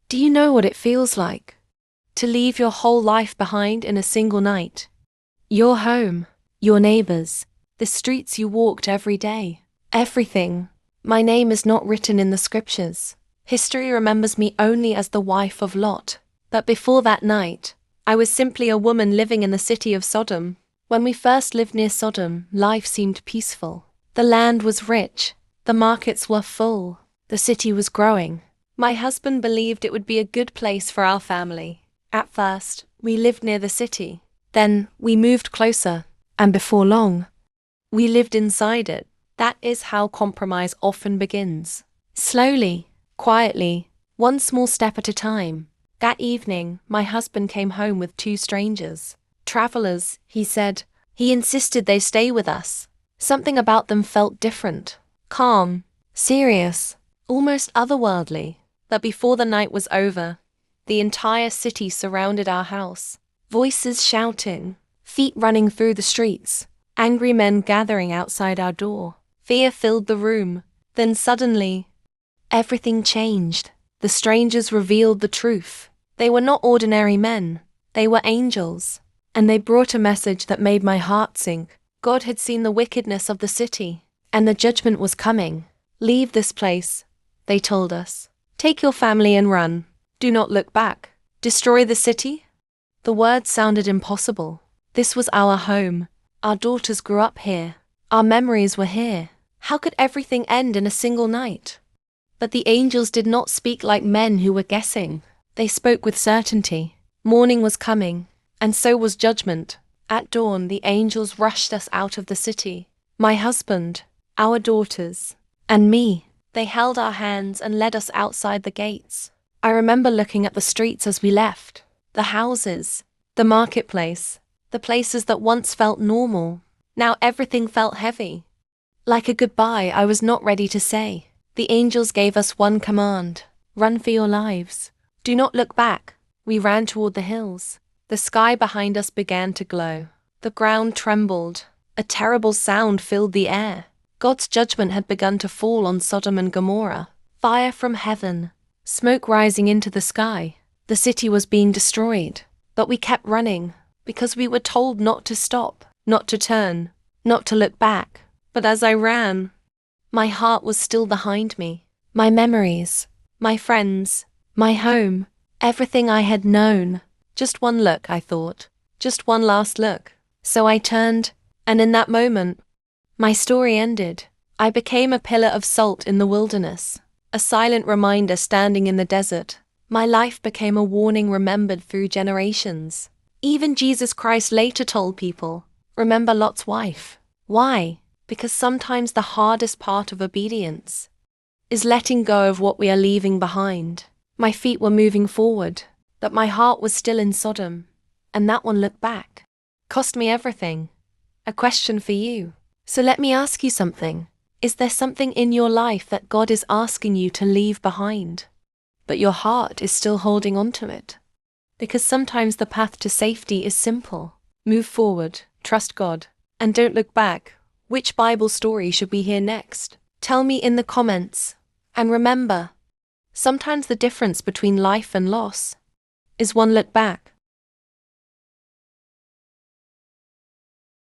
Do you know what it feels like to leave your whole life behind in a single night? Your home, your neighbors, the streets you walked every day, everything. My name is not written in the scriptures. History remembers me only as the wife of Lot. But before that night, I was simply a woman living in the city of Sodom. When we first lived near Sodom, life seemed peaceful. The land was rich, the markets were full, the city was growing. My husband believed it would be a good place for our family. At first, we lived near the city. Then, we moved closer, and before long, we lived inside it. That is how compromise often begins. Slowly, quietly, one small step at a time. That evening, my husband came home with two strangers. Travelers, he said. He insisted they stay with us. Something about them felt different. Calm, serious, almost otherworldly. But before the night was over, the entire city surrounded our house. Voices shouting, feet running through the streets, angry men gathering outside our door. Fear filled the room. Then suddenly, everything changed. The strangers revealed the truth. They were not ordinary men. They were angels. And they brought a message that made my heart sink. God had seen the wickedness of the city, and the judgment was coming. Leave this place, they told us. Take your family and run. Do not look back. Destroy the city? The words sounded impossible. This was our home. Our daughters grew up here. Our memories were here. How could everything end in a single night? But the angels did not speak like men who were guessing. They spoke with certainty. Morning was coming, and so was judgment. At dawn, the angels rushed us out of the city. My husband, our daughters, and me. They held our hands and led us outside the gates. I remember looking at the streets as we left. The houses, the marketplace, the places that once felt normal. Now everything felt heavy. Like a goodbye I was not ready to say. The angels gave us one command. Run for your lives. Do not look back. We ran toward the hills. The sky behind us began to glow. The ground trembled. A terrible sound filled the air. God's judgment had begun to fall on Sodom and Gomorrah. Fire from heaven, smoke rising into the sky. The city was being destroyed. But we kept running, because we were told not to stop, not to turn, not to look back. But as I ran, my heart was still behind me. My memories, my friends, my home, everything I had known. Just one look, I thought. Just one last look. So I turned, and in that moment, my story ended. I became a pillar of salt in the wilderness, a silent reminder standing in the desert. My life became a warning remembered through generations. Even Jesus Christ later told people, remember Lot's wife. Why? Because sometimes the hardest part of obedience is letting go of what we are leaving behind. My feet were moving forward, but my heart was still in Sodom, and that one looked back. Cost me everything. A question for you. So let me ask you something. Is there something in your life that God is asking you to leave behind, but your heart is still holding on to it? Because sometimes the path to safety is simple. Move forward, trust God, and don't look back. Which Bible story should we hear next? Tell me in the comments. And remember, sometimes the difference between life and loss is one look back.